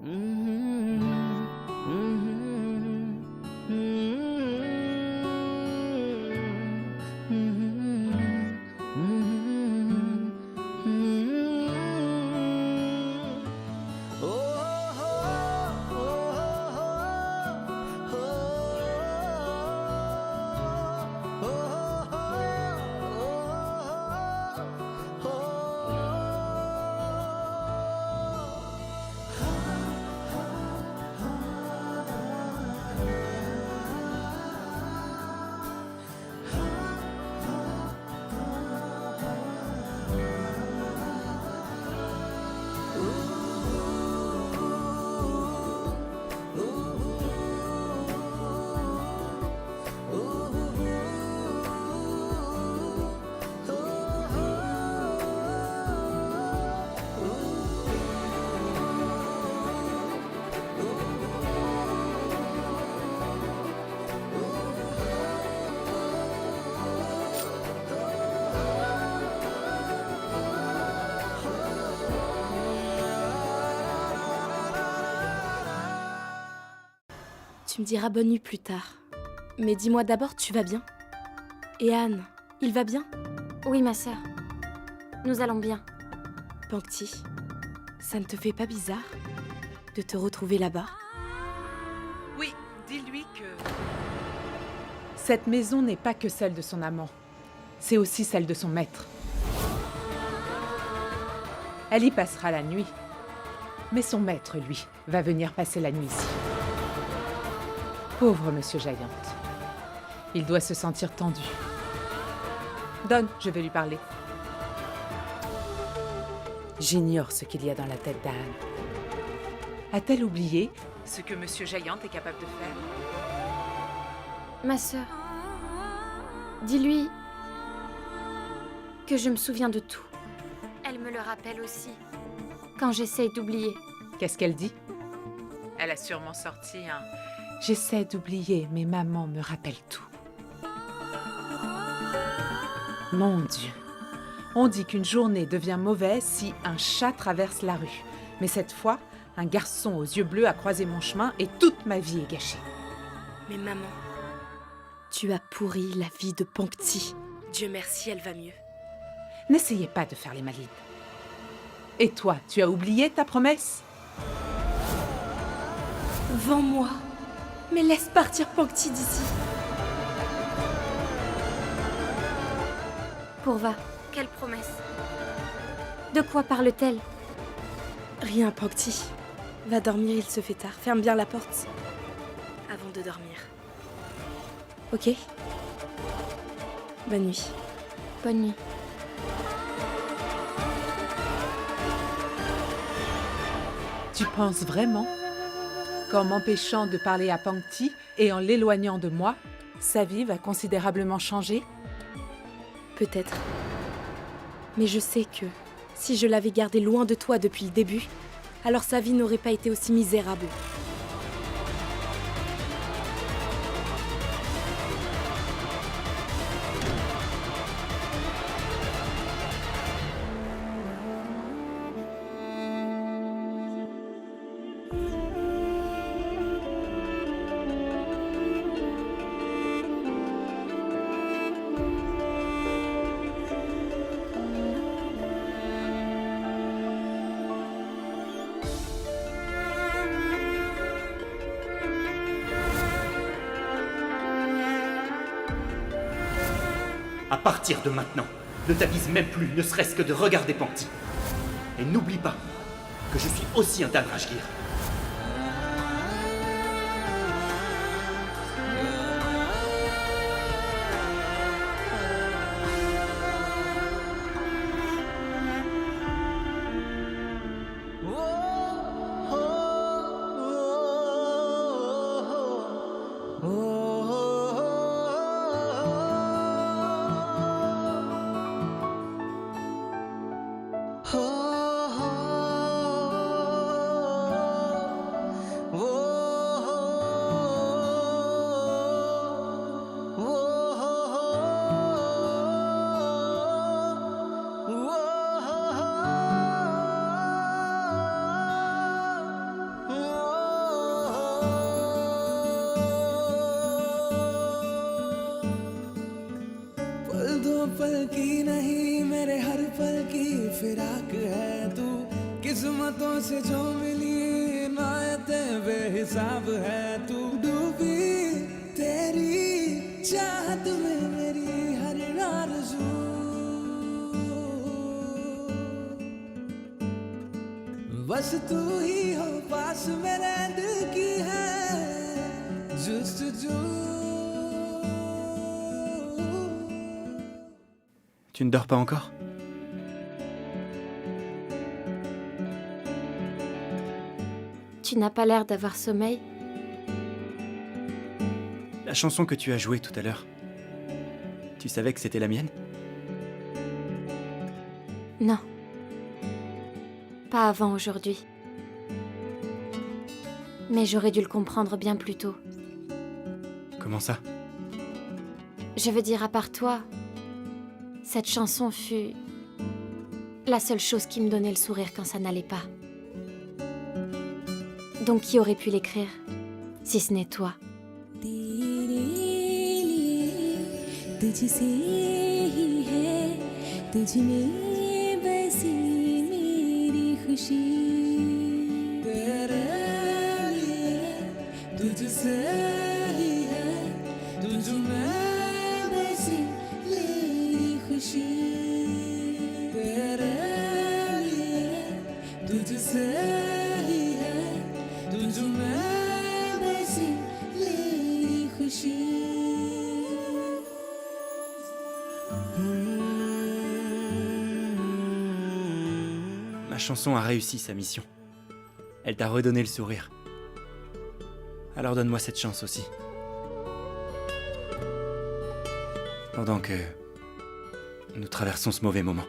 Mhm, mhm, mhm, mhm, mhm. Oh, oh, oh, oh, Tu me diras bonne nuit plus tard. Mais dis-moi d'abord, tu vas bien? Et Anne, il va bien? Oui, ma sœur. Nous allons bien. Pankti, ça ne te fait pas bizarre de te retrouver là-bas? Oui, dis-lui que... Cette maison n'est pas que celle de son amant. C'est aussi celle de son maître. Elle y passera la nuit. Mais son maître, lui, va venir passer la nuit ici. Pauvre Monsieur Giant. Il doit se sentir tendu. Donne, je vais lui parler. J'ignore ce qu'il y a dans la tête d'Anne. A-t-elle oublié ce que Monsieur Giant est capable de faire? Ma sœur, dis-lui que je me souviens de tout. Elle me le rappelle aussi, quand j'essaye d'oublier. Qu'est-ce qu'elle dit? Elle a sûrement sorti un « J'essaie d'oublier, mais maman me rappelle tout ». Mon Dieu! On dit qu'une journée devient mauvaise si un chat traverse la rue. Mais cette fois, un garçon aux yeux bleus a croisé mon chemin et toute ma vie est gâchée. Mais maman, tu as pourri la vie de Pankti. Dieu merci, elle va mieux. N'essayez pas de faire les malines. Et toi, tu as oublié ta promesse? Vends-moi, mais laisse partir Pankti d'ici. Pourva, quelle promesse? De quoi parle-t-elle? Rien, Pankti. Va dormir, il se fait tard. Ferme bien la porte. Avant de dormir. Ok? Bonne nuit. Bonne nuit. Tu penses vraiment qu'en m'empêchant de parler à Pankti et en l'éloignant de moi, sa vie va considérablement changer? Peut-être. Mais je sais que si je l'avais gardé loin de toi depuis le début, alors sa vie n'aurait pas été aussi misérable. À partir de maintenant, ne t'avise même plus, ne serait-ce que de regarder Pankti. Et n'oublie pas que je suis aussi un Danrajgir. फिराक है तू किस्मतों से जो मिली इनायतें बेहिसाब है तू डूबी तेरी चाहत में मेरी हर आरज़ू बस तू ही हो पास मेरे दिल की है जुस्तजू Tu ne dors pas encore? Tu n'as pas l'air d'avoir sommeil. La chanson que tu as jouée tout à l'heure, tu savais que c'était la mienne? Non. Pas avant aujourd'hui. Mais j'aurais dû le comprendre bien plus tôt. Comment ça? Je veux dire, à part toi, cette chanson fut la seule chose qui me donnait le sourire quand ça n'allait pas. Donc qui aurait pu l'écrire, si ce n'est toi? तुझसे ही है तुझ में बसी मेरी खुशी तेरे लिए तुझसे ही है तुझ में बसी मेरी खुशी तेरे लिए तुझसे ही है तुझ में बसी मेरी खुशी Ma chanson a réussi sa mission. Elle t'a redonné le sourire. Alors donne-moi cette chance aussi. Pendant que nous traversons ce mauvais moment.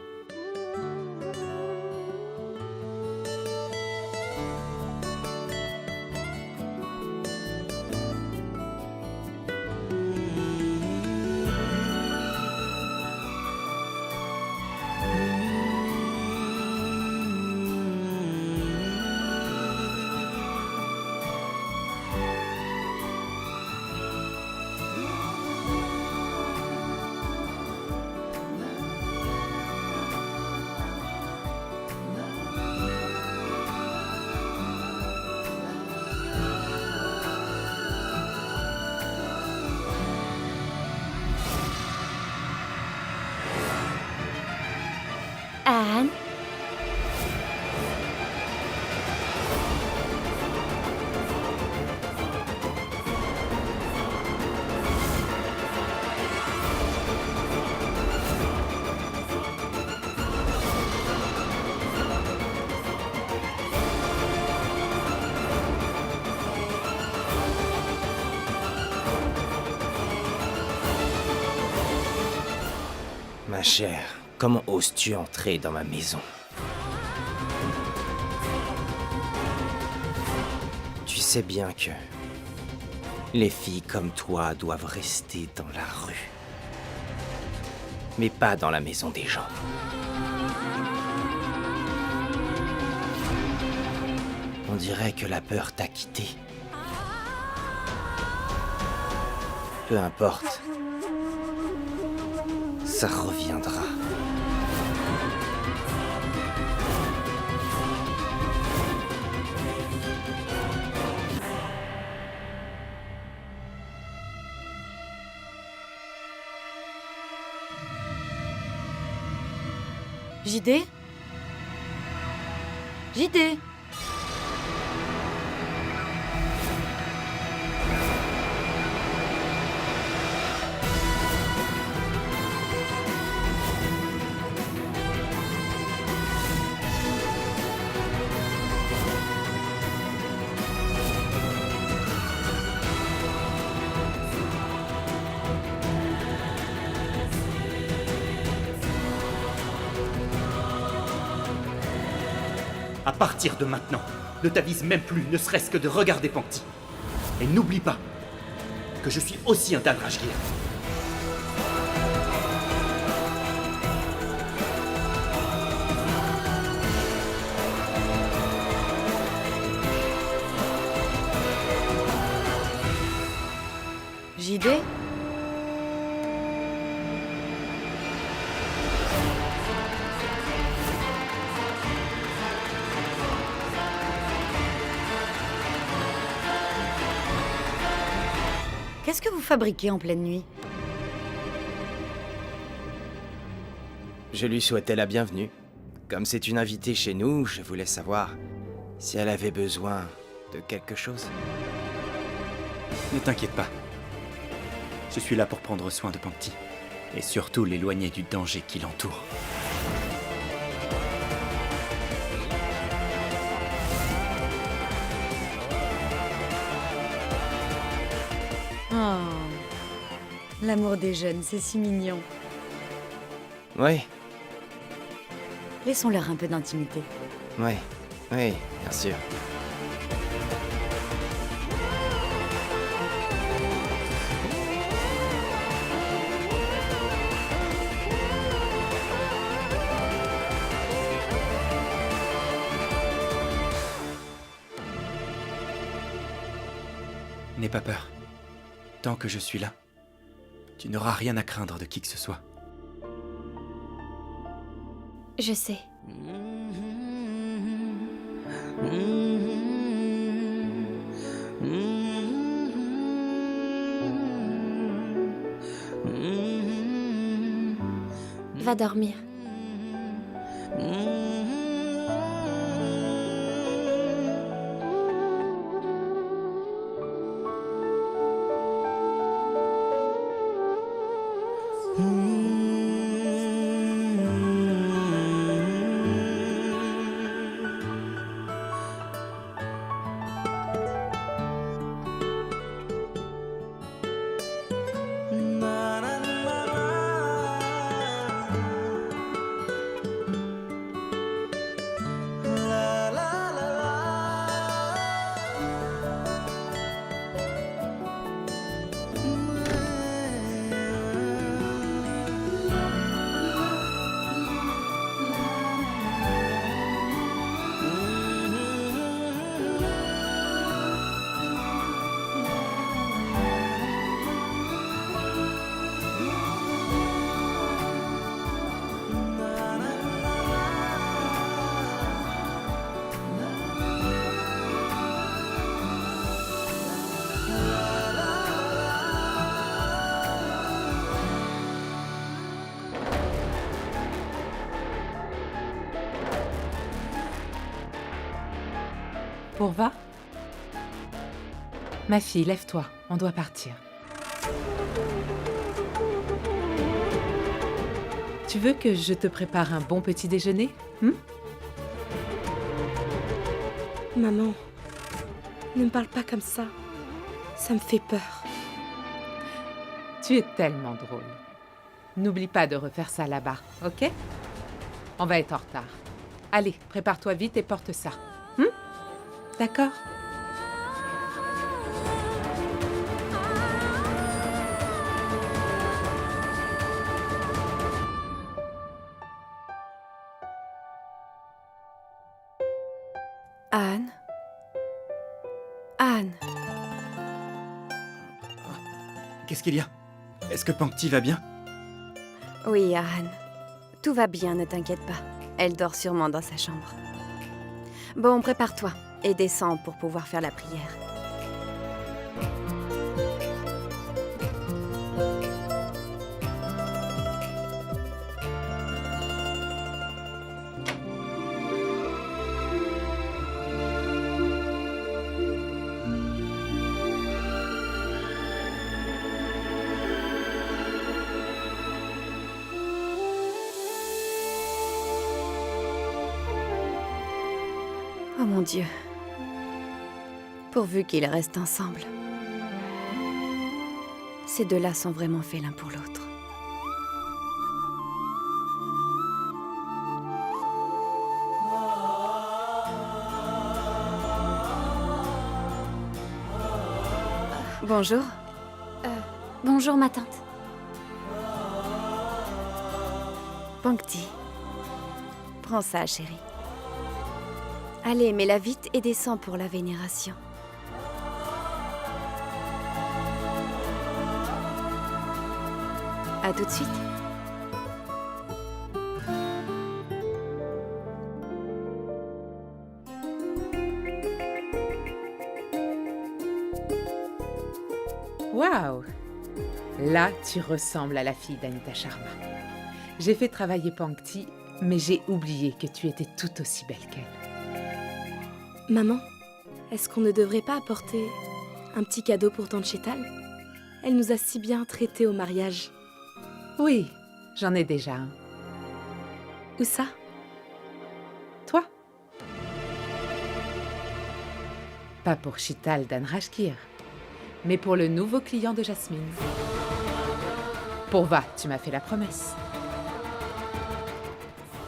Anne? Ma chère, comment oses-tu entrer dans ma maison? Tu sais bien que les filles comme toi doivent rester dans la rue, mais pas dans la maison des gens. On dirait que la peur t'a quitté. Peu importe. Ça reviendra. JD? JD? À partir de maintenant, ne t'avise même plus, ne serait-ce que de regarder Pankti. Et n'oublie pas que je suis aussi un Dalrajgir. JD? Qu'est-ce que vous fabriquez en pleine nuit? Je lui souhaitais la bienvenue. Comme c'est une invitée chez nous, je voulais savoir si elle avait besoin de quelque chose. Ne t'inquiète pas. Je suis là pour prendre soin de Pankti. Et surtout l'éloigner du danger qui l'entoure. Oh, l'amour des jeunes, c'est si mignon. Oui, Laissons-leur un peu d'intimité. oui, oui, bien sûr. N'aie pas peur. Tant que je suis là, tu n'auras rien à craindre de qui que ce soit. Je sais. Va dormir. Pourva? Ma fille, lève-toi, on doit partir. Tu veux que je te prépare un bon petit déjeuner? Maman, ne me parle pas comme ça. Ça me fait peur. Tu es tellement drôle. N'oublie pas de refaire ça là-bas, ok? On va être en retard. Allez, prépare-toi vite et porte ça. D'accord? Anne? Anne? Qu'est-ce qu'il y a? Est-ce que Pankti va bien? Oui, Anne. Tout va bien, ne t'inquiète pas. Elle dort sûrement dans sa chambre. Bon, prépare-toi et descends pour pouvoir faire la prière. Oh mon Dieu. Pourvu qu'ils restent ensemble. Ces deux-là sont vraiment faits l'un pour l'autre. Bonjour. Bonjour, ma tante. Pankti. Prends ça, chérie. Allez, mets-la vite et descends pour la vénération. À tout de suite. Waouh! Là, tu ressembles à la fille d'Anita Sharma. J'ai fait travailler Pankti, mais j'ai oublié que tu étais tout aussi belle qu'elle. Maman, est-ce qu'on ne devrait pas apporter un petit cadeau pour Tante Chétal? Elle nous a si bien traités au mariage. Oui, j'en ai déjà un. Où ça? Toi? Pas pour Chital d'Anrashkir, mais pour le nouveau client de Jasmine. Pourva, tu m'as fait la promesse.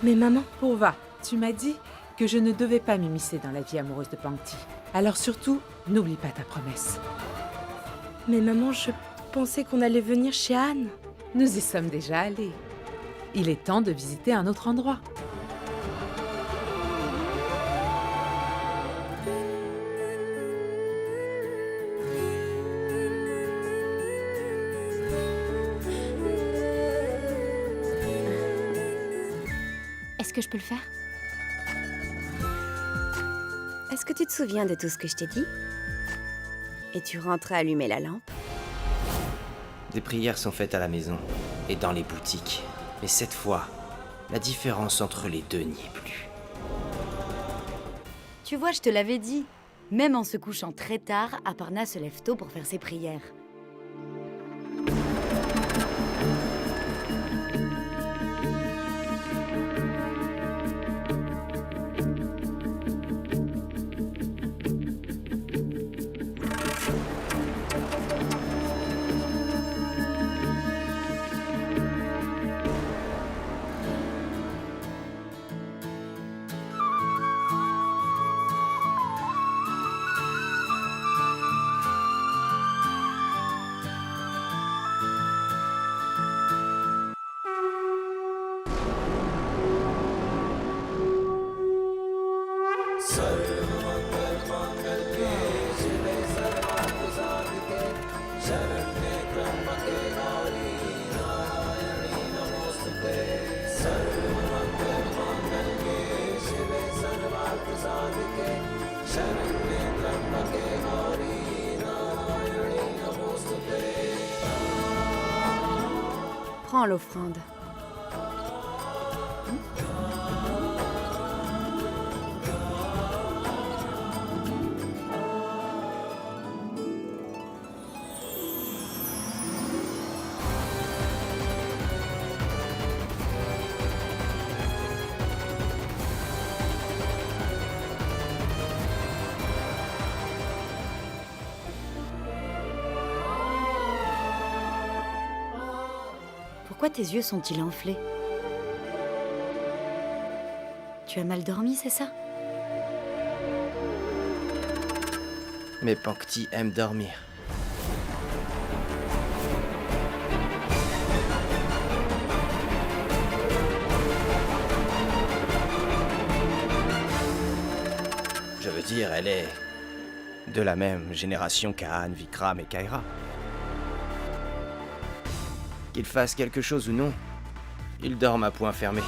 Mais maman, Pourva, tu m'as dit que je ne devais pas m'immiscer dans la vie amoureuse de Pankti. Alors surtout, n'oublie pas ta promesse. mais maman, je pensais qu'on allait venir chez Anne. Nous y sommes déjà allés. Il est temps de visiter un autre endroit. Est-ce que je peux le faire? Est-ce que tu te souviens de tout ce que je t'ai dit? Et tu rentrais allumer la lampe? Des prières sont faites à la maison et dans les boutiques. Mais cette fois, la différence entre les deux n'y est plus. Tu vois, je te l'avais dit. Même en se couchant très tard, Aparna se lève tôt pour faire ses prières. Prends l'offrande. Pourquoi tes yeux sont-ils enflés? Tu as mal dormi, c'est ça? Mais Pankti aime dormir. Je veux dire, elle est de la même génération qu'Ahan, Vikram et Kaira. Qu'ils fassent quelque chose ou non, ils dorment à point fermé.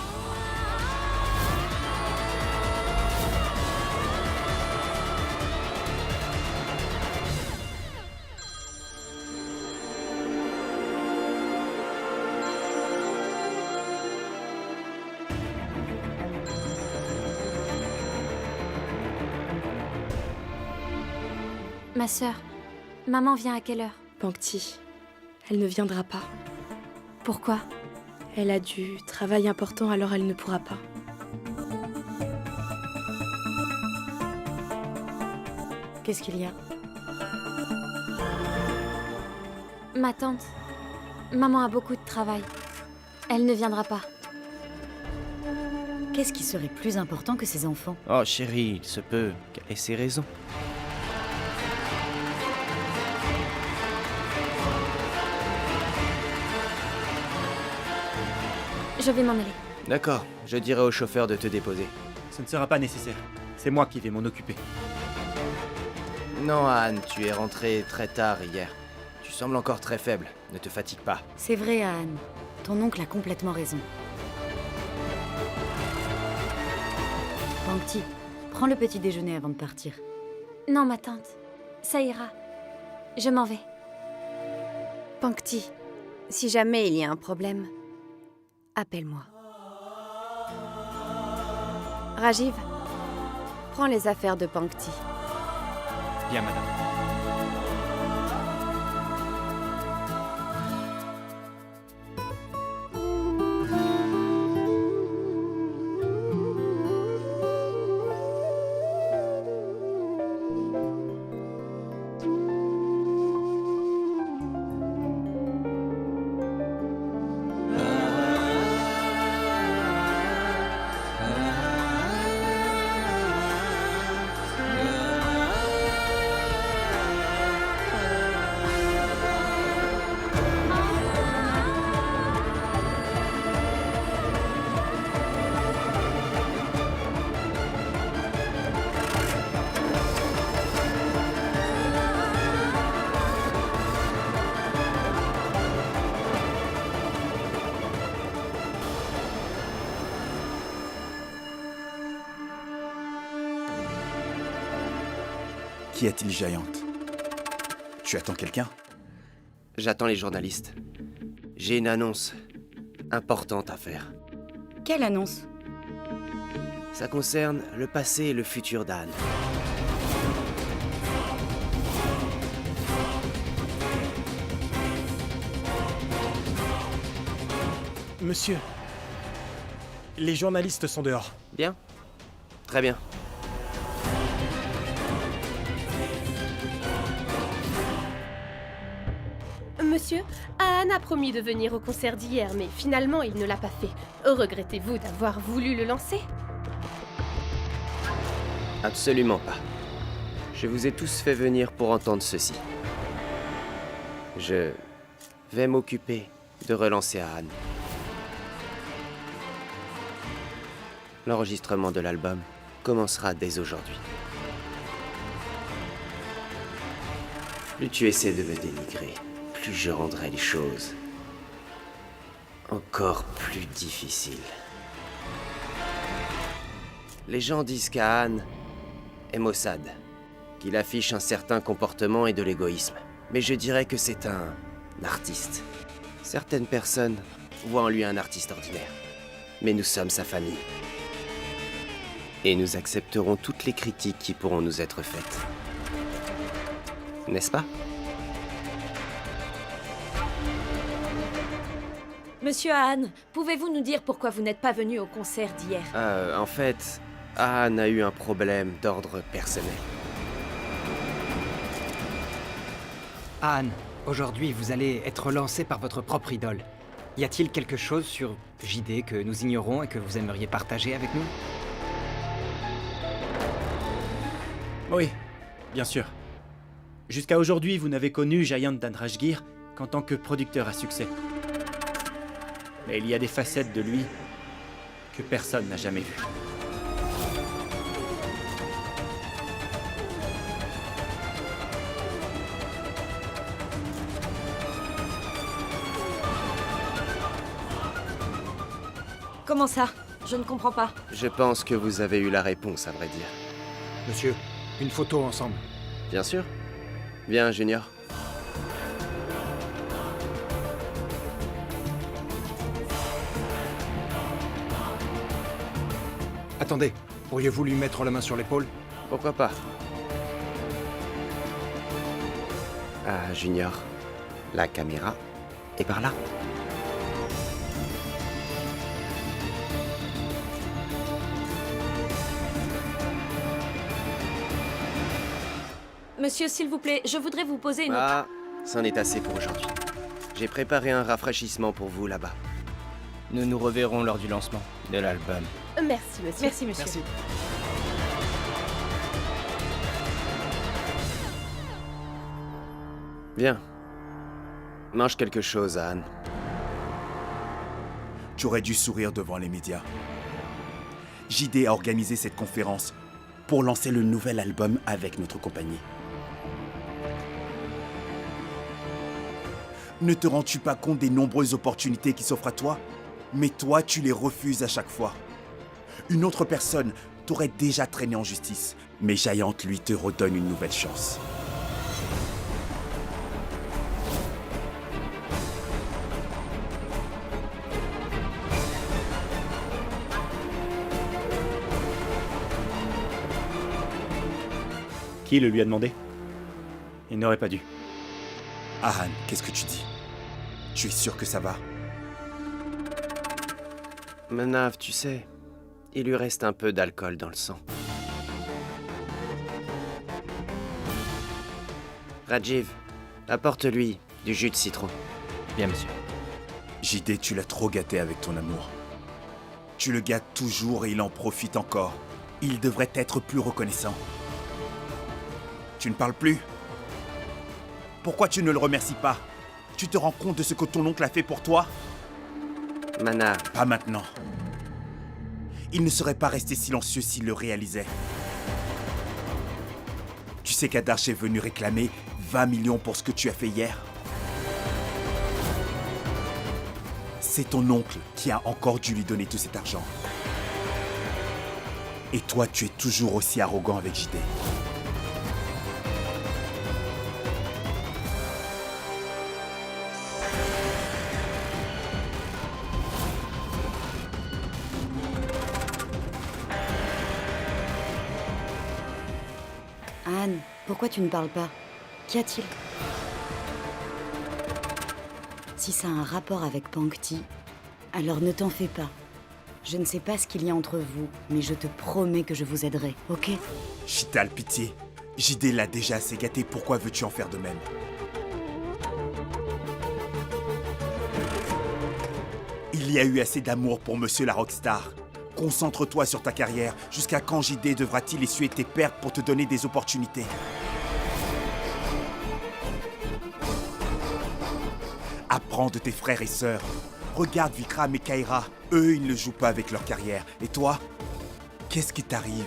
Ma sœur, maman vient à quelle heure? Pankti, elle ne viendra pas. Pourquoi? Elle a du travail important, alors elle ne pourra pas. Qu'est-ce qu'il y a? Ma tante. Maman a beaucoup de travail. Elle ne viendra pas. Qu'est-ce qui serait plus important que ses enfants? Oh chérie, il se peut qu'elle ait ses raisons. Je vais m'en aller. D'accord, je dirai au chauffeur de te déposer. Ce ne sera pas nécessaire. C'est moi qui vais m'en occuper. Non, Anne, tu es rentrée très tard hier. Tu sembles encore très faible. Ne te fatigue pas. C'est vrai, Anne. Ton oncle a complètement raison. Pankti, prends le petit déjeuner avant de partir. Non, ma tante. Ça ira. Je m'en vais. Pankti, si jamais il y a un problème, appelle-moi. Rajiv, prends les affaires de Pankti. Bien, madame. Qu'y a-t-il, Giant? Tu attends quelqu'un? J'attends les journalistes. J'ai une annonce importante à faire. Quelle annonce? Ça concerne le passé et le futur d'Anne. Monsieur, les journalistes sont dehors. Bien? Très bien. Monsieur, Anne a promis de venir au concert d'hier, mais finalement il ne l'a pas fait. Regrettez-vous d'avoir voulu le lancer? Absolument pas. Je vous ai tous fait venir pour entendre ceci. Je vais m'occuper de relancer Anne. L'enregistrement de l'album commencera dès aujourd'hui. Plus tu essaies de me dénigrer, plus je rendrai les choses encore plus difficiles. Les gens disent qu'Ahan est Mossad, qu'il affiche un certain comportement et de l'égoïsme. Mais je dirais que c'est un artiste. Certaines personnes voient en lui un artiste ordinaire. Mais nous sommes sa famille. Et nous accepterons toutes les critiques qui pourront nous être faites. N'est-ce pas ? Monsieur Ahan, pouvez-vous nous dire pourquoi vous n'êtes pas venu au concert d'hier? En fait, Ahan a eu un problème d'ordre personnel. Anne, aujourd'hui vous allez être lancé par votre propre idole. Y a-t-il quelque chose sur JD que nous ignorons et que vous aimeriez partager avec nous? Oui, bien sûr. Jusqu'à aujourd'hui, vous n'avez connu Giant d'Andrashgir qu'en tant que producteur à succès. Mais il y a des facettes de lui que personne n'a jamais vues. Comment ça? Je ne comprends pas. Je pense que vous avez eu la réponse, à vrai dire. Monsieur, une photo ensemble. Bien sûr. Bien, Junior. Attendez, pourriez-vous lui mettre la main sur l'épaule? Pourquoi pas? Ah, Junior. La caméra est par là. Monsieur, s'il vous plaît, je voudrais vous poser une... Ah, c'en est assez pour aujourd'hui. J'ai préparé un rafraîchissement pour vous là-bas. Nous nous reverrons lors du lancement de l'album. Merci, monsieur. Merci, monsieur. Merci. Bien. Mange quelque chose, Anne. Tu aurais dû sourire devant les médias. JD a organisé cette conférence pour lancer le nouvel album avec notre compagnie. Ne te rends-tu pas compte des nombreuses opportunités qui s'offrent à toi? Mais toi, tu les refuses à chaque fois. Une autre personne t'aurait déjà traîné en justice, mais Giant, lui, te redonne une nouvelle chance. Qui le lui a demandé? Il n'aurait pas dû. Ahan, qu'est-ce que tu dis? Tu es sûr que ça va? Manav, tu sais, il lui reste un peu d'alcool dans le sang. Rajiv, apporte-lui du jus de citron. Bien, monsieur. JD, tu l'as trop gâté avec ton amour. Tu le gâtes toujours et il en profite encore. Il devrait être plus reconnaissant. Tu ne parles plus? Pourquoi tu ne le remercies pas? Tu te rends compte de ce que ton oncle a fait pour toi? Manav. Pas maintenant. Il ne serait pas resté silencieux s'il le réalisait. Tu sais qu'Adarsh est venu réclamer 20 millions pour ce que tu as fait hier? C'est ton oncle qui a encore dû lui donner tout cet argent. Et toi, tu es toujours aussi arrogant avec JD. Anne, pourquoi tu ne parles pas? Qu'y a-t-il? Si ça a un rapport avec Pankti, alors ne t'en fais pas. Je ne sais pas ce qu'il y a entre vous, mais je te promets que je vous aiderai, ok? Chital, pitié. JD l'a déjà assez gâté, pourquoi veux-tu en faire de même? Il y a eu assez d'amour pour Monsieur la Rockstar. Concentre-toi sur ta carrière. Jusqu'à quand JD devra-t-il essuyer tes pertes pour te donner des opportunités? Apprends de tes frères et sœurs. Regarde Vikram et Kaira. Eux, ils ne jouent pas avec leur carrière. Et toi, qu'est-ce qui t'arrive?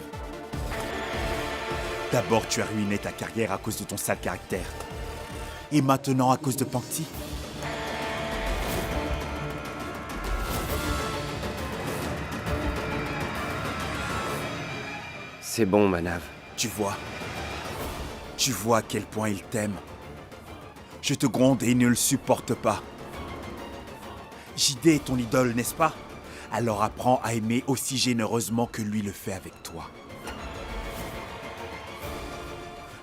D'abord, tu as ruiné ta carrière à cause de ton sale caractère. Et maintenant, à cause de Pankti? C'est bon, Manav. Tu vois à quel point il t'aime. Je te gronde et il ne le supporte pas. JD est ton idole, n'est-ce pas? Alors apprends à aimer aussi généreusement que lui le fait avec toi.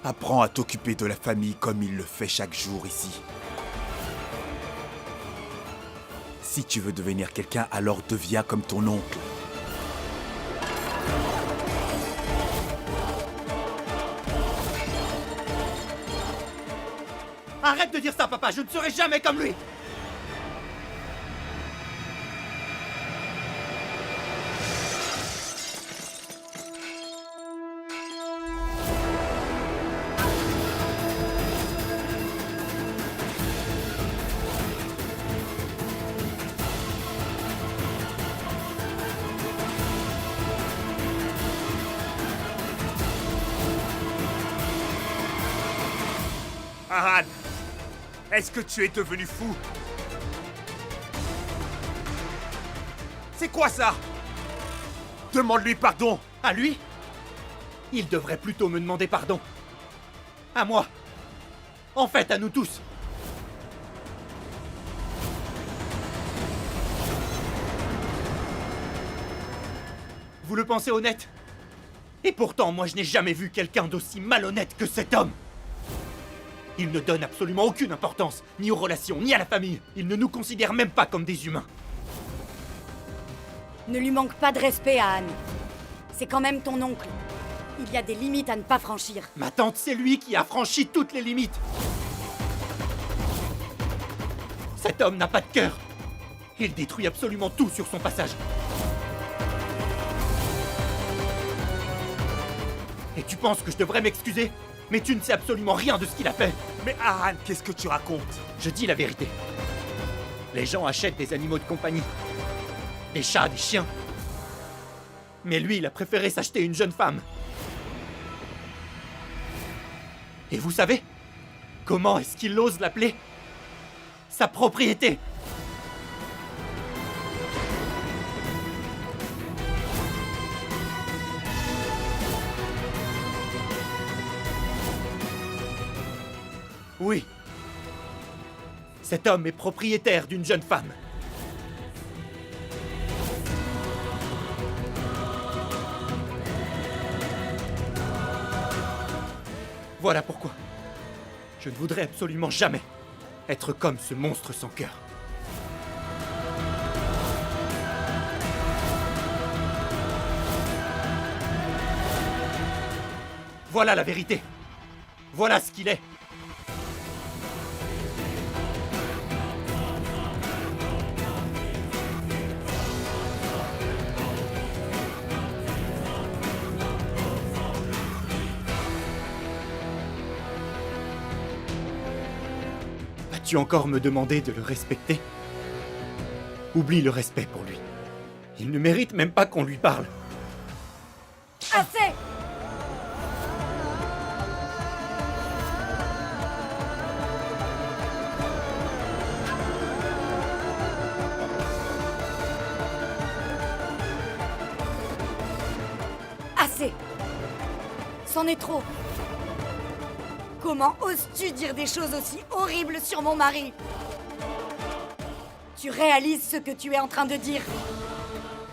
Apprends à t'occuper de la famille comme il le fait chaque jour ici. Si tu veux devenir quelqu'un, alors deviens comme ton oncle. Arrête de dire ça, papa, je ne serai jamais comme lui. Ahan, est-ce que tu es devenu fou? C'est quoi ça? Demande-lui pardon. À lui? Il devrait plutôt me demander pardon. À moi. En fait, à nous tous. Vous le pensez honnête? Et pourtant, moi, je n'ai jamais vu quelqu'un d'aussi malhonnête que cet homme. Il ne donne absolument aucune importance, ni aux relations, ni à la famille. Il ne nous considère même pas comme des humains. Ne lui manque pas de respect à Anne. C'est quand même ton oncle. Il y a des limites à ne pas franchir. Ma tante, c'est lui qui a franchi toutes les limites. Cet homme n'a pas de cœur. Il détruit absolument tout sur son passage. Et tu penses que je devrais m'excuser? Mais tu ne sais absolument rien de ce qu'il a fait. Mais Ahan, qu'est-ce que tu racontes? Je dis la vérité. Les gens achètent des animaux de compagnie. Des chats, des chiens. Mais lui, il a préféré s'acheter une jeune femme. Et vous savez comment est-ce qu'il ose l'appeler sa propriété? Oui. Cet homme est propriétaire d'une jeune femme. Voilà pourquoi je ne voudrais absolument jamais être comme ce monstre sans cœur. Voilà la vérité. Voilà ce qu'il est. Vas-tu encore me demander de le respecter? Oublie le respect pour lui. Il ne mérite même pas qu'on lui parle. Assez! Assez! C'en est trop! Comment oses-tu dire des choses aussi horribles sur mon mari? Tu réalises ce que tu es en train de dire?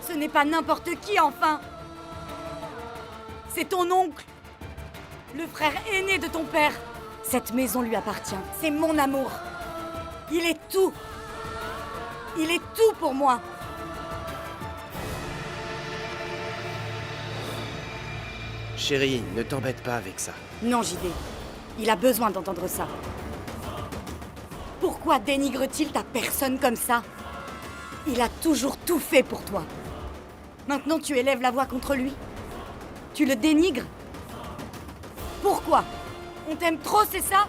Ce n'est pas n'importe qui, enfin! C'est ton oncle! Le frère aîné de ton père! Cette maison lui appartient. C'est mon amour. Il est tout! Il est tout pour moi! Chérie, ne t'embête pas avec ça. Non, JD. Il a besoin d'entendre ça. Pourquoi dénigre-t-il ta personne comme ça? Il a toujours tout fait pour toi. Maintenant, tu élèves la voix contre lui? Tu le dénigres? Pourquoi? On t'aime trop, c'est ça?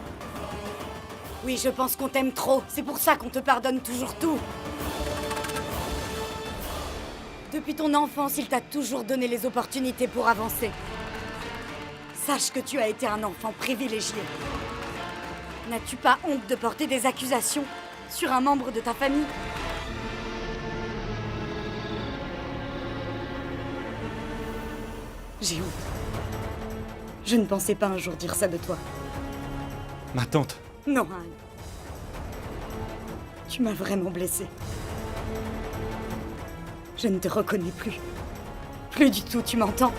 Oui, je pense qu'on t'aime trop. C'est pour ça qu'on te pardonne toujours tout. Depuis ton enfance, il t'a toujours donné les opportunités pour avancer. Sache que tu as été un enfant privilégié. N'as-tu pas honte de porter des accusations sur un membre de ta famille? J'ai honte. Je ne pensais pas un jour dire ça de toi. Ma tante. Non, Anne. Tu m'as vraiment blessée. Je ne te reconnais plus. Plus du tout, tu m'entends?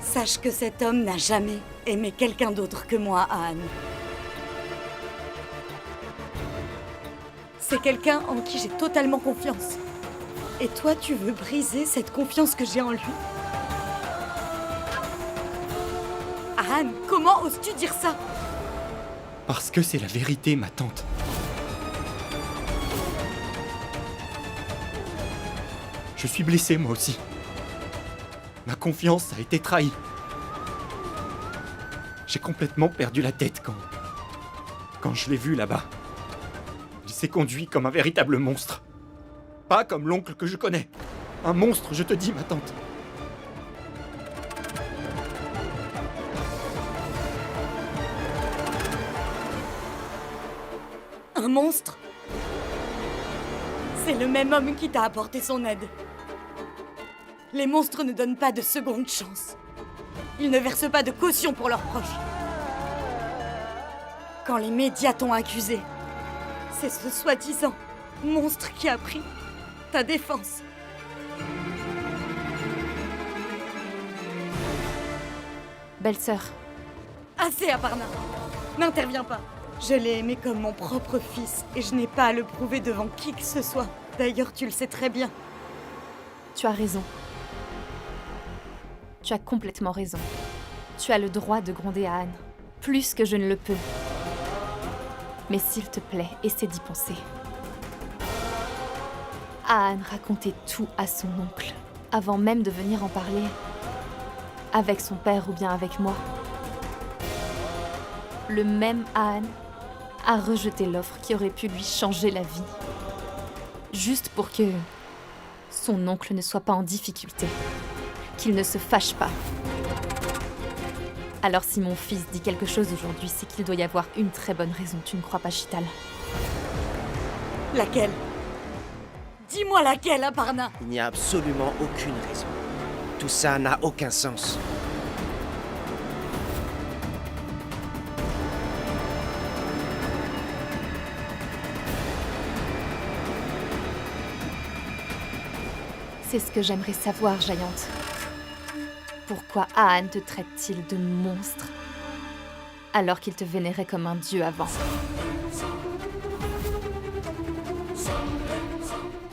Sache que cet homme n'a jamais aimé quelqu'un d'autre que moi, Anne. C'est quelqu'un en qui j'ai totalement confiance. Et toi, tu veux briser cette confiance que j'ai en lui? Anne, comment oses-tu dire ça? Parce que c'est la vérité, ma tante. Je suis blessé, moi aussi. Ma confiance a été trahie. J'ai complètement perdu la tête quand je l'ai vu là-bas. Il s'est conduit comme un véritable monstre. Pas comme l'oncle que je connais. Un monstre, je te dis, ma tante. Un monstre? C'est le même homme qui t'a apporté son aide. Les monstres ne donnent pas de seconde chance. Ils ne versent pas de caution pour leurs proches. Quand les médias t'ont accusé, c'est ce soi-disant monstre qui a pris ta défense. Belle-sœur. Assez, Aparna. N'interviens pas. Je l'ai aimé comme mon propre fils et je n'ai pas à le prouver devant qui que ce soit. D'ailleurs, tu le sais très bien. Tu as raison. Tu as complètement raison. Tu as le droit de gronder à Anne. Plus que je ne le peux. Mais s'il te plaît, essaie d'y penser. Anne racontait tout à son oncle, avant même de venir en parler. Avec son père ou bien avec moi. Le même Anne a rejeté l'offre qui aurait pu lui changer la vie. Juste pour que son oncle ne soit pas en difficulté. Qu'il ne se fâche pas. Alors si mon fils dit quelque chose aujourd'hui, c'est qu'il doit y avoir une très bonne raison, tu ne crois pas, Chital? Laquelle? Dis-moi laquelle, Aparna? Il n'y a absolument aucune raison. Tout ça n'a aucun sens. C'est ce que j'aimerais savoir, Giant. Pourquoi Aan te traite-t-il de monstre alors qu'il te vénérait comme un dieu avant?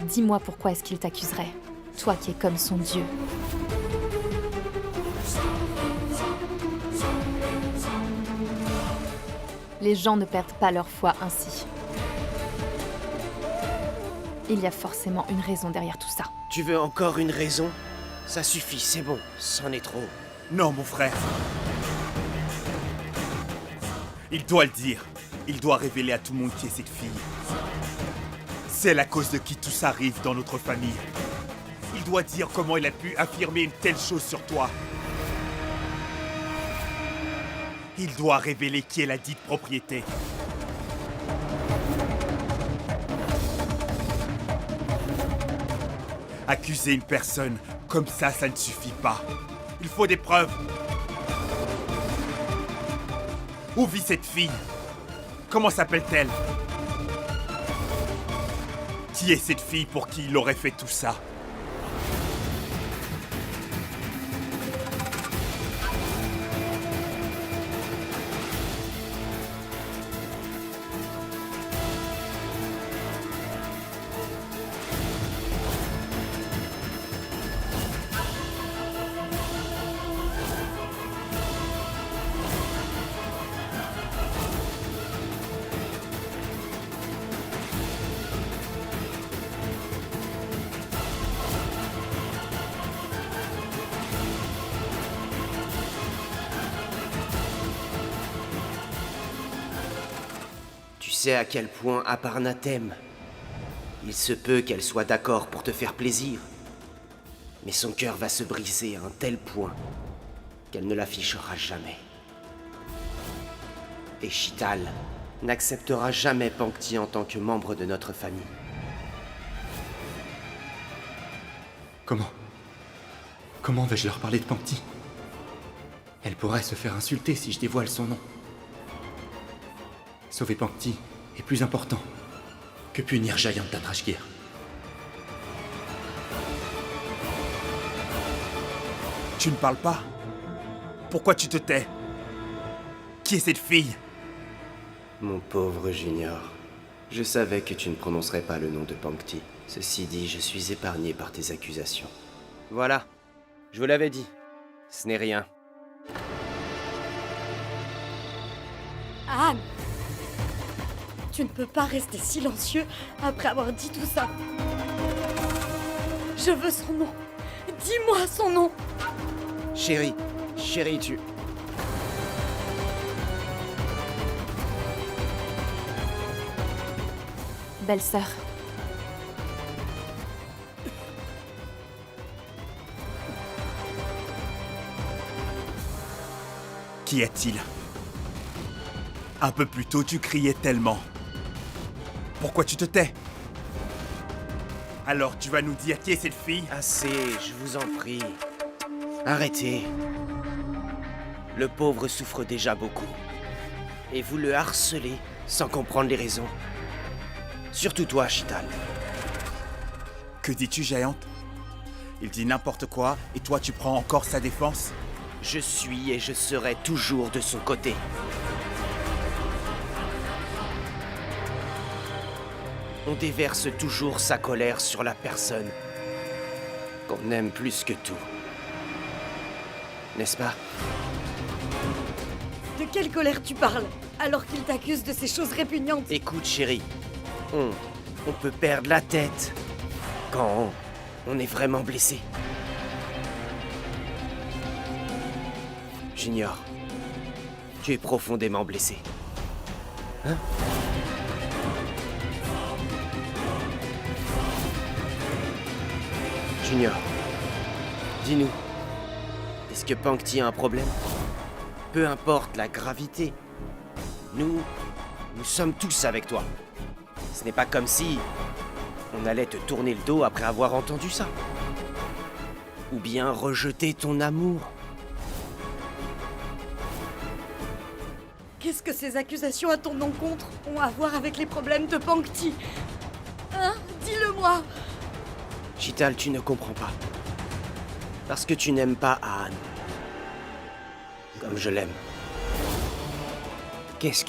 Dis-moi pourquoi est-ce qu'il t'accuserait, toi qui es comme son dieu. Les gens ne perdent pas leur foi ainsi. Il y a forcément une raison derrière tout ça. Tu veux encore une raison? Ça suffit, c'est bon, c'en est trop. Non, mon frère. Il doit le dire. Il doit révéler à tout le monde qui est cette fille. C'est la cause de qui tout ça arrive dans notre famille. Il doit dire comment il a pu affirmer une telle chose sur toi. Il doit révéler qui est la dite propriété. Accuser une personne comme ça ne suffit pas. Il faut des preuves. Où vit cette fille? Comment s'appelle-t-elle? Qui est cette fille pour qui il aurait fait tout ça? Tu sais à quel point Aparna t'aime. Il se peut qu'elle soit d'accord pour te faire plaisir. Mais son cœur va se briser à un tel point qu'elle ne l'affichera jamais. Et Shital n'acceptera jamais Pankti en tant que membre de notre famille. Comment vais-je leur parler de Pankti? Elle pourrait se faire insulter si je dévoile son nom. Sauver Pankti est plus important que punir Jayant d'Andrashgir. Tu ne parles pas? Pourquoi tu te tais? Qui est cette fille? Mon pauvre Junior, je savais que tu ne prononcerais pas le nom de Pankti. Ceci dit, je suis épargné par tes accusations. Voilà, je vous l'avais dit, ce n'est rien. Anne! Tu ne peux pas rester silencieux après avoir dit tout ça. Je veux son nom. Dis-moi son nom. Chérie, tu... Belle-sœur. Qu'y a-t-il? Un peu plus tôt, tu criais tellement. Pourquoi tu te tais? Alors tu vas nous dire qui est cette fille? Assez, je vous en prie. Arrêtez. Le pauvre souffre déjà beaucoup. Et vous le harcelez sans comprendre les raisons. Surtout toi, Shital. Que dis-tu, Jayant? Il dit n'importe quoi et toi tu prends encore sa défense? Je suis et je serai toujours de son côté. On déverse toujours sa colère sur la personne qu'on aime plus que tout. N'est-ce pas? De quelle colère tu parles, alors qu'il t'accuse de ces choses répugnantes? Écoute, chérie, on peut perdre la tête quand on est vraiment blessé. Junior, tu es profondément blessé. Hein? Junior, dis-nous, est-ce que Pankti a un problème? Peu importe la gravité, nous sommes tous avec toi. Ce n'est pas comme si on allait te tourner le dos après avoir entendu ça. Ou bien rejeter ton amour. Qu'est-ce que ces accusations à ton encontre ont à voir avec les problèmes de Pankti? Hein? Dis-le-moi! Shital, tu ne comprends pas. Parce que tu n'aimes pas Aan. comme je l'aime. Qu'est-ce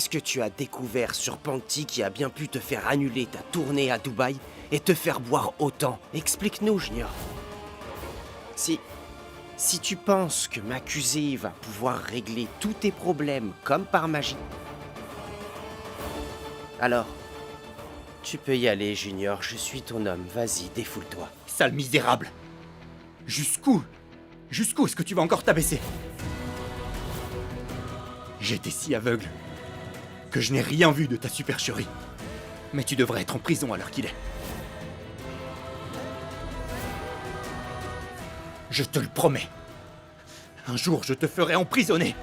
que tu as découvert sur Pangti qui a bien pu te faire annuler ta tournée à Dubaï et te faire boire autant? Explique-nous, Junior. Si tu penses que m'accuser va pouvoir régler tous tes problèmes comme par magie, alors, tu peux y aller, Junior, je suis ton homme. Vas-y, défoule-toi. Sale misérable! Jusqu'où est-ce que tu vas encore t'abaisser? J'étais si aveugle que je n'ai rien vu de ta supercherie. Mais tu devrais être en prison à l'heure qu'il est. Je te le promets. Un jour, je te ferai emprisonner.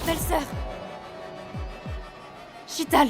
Belle-sœur Chital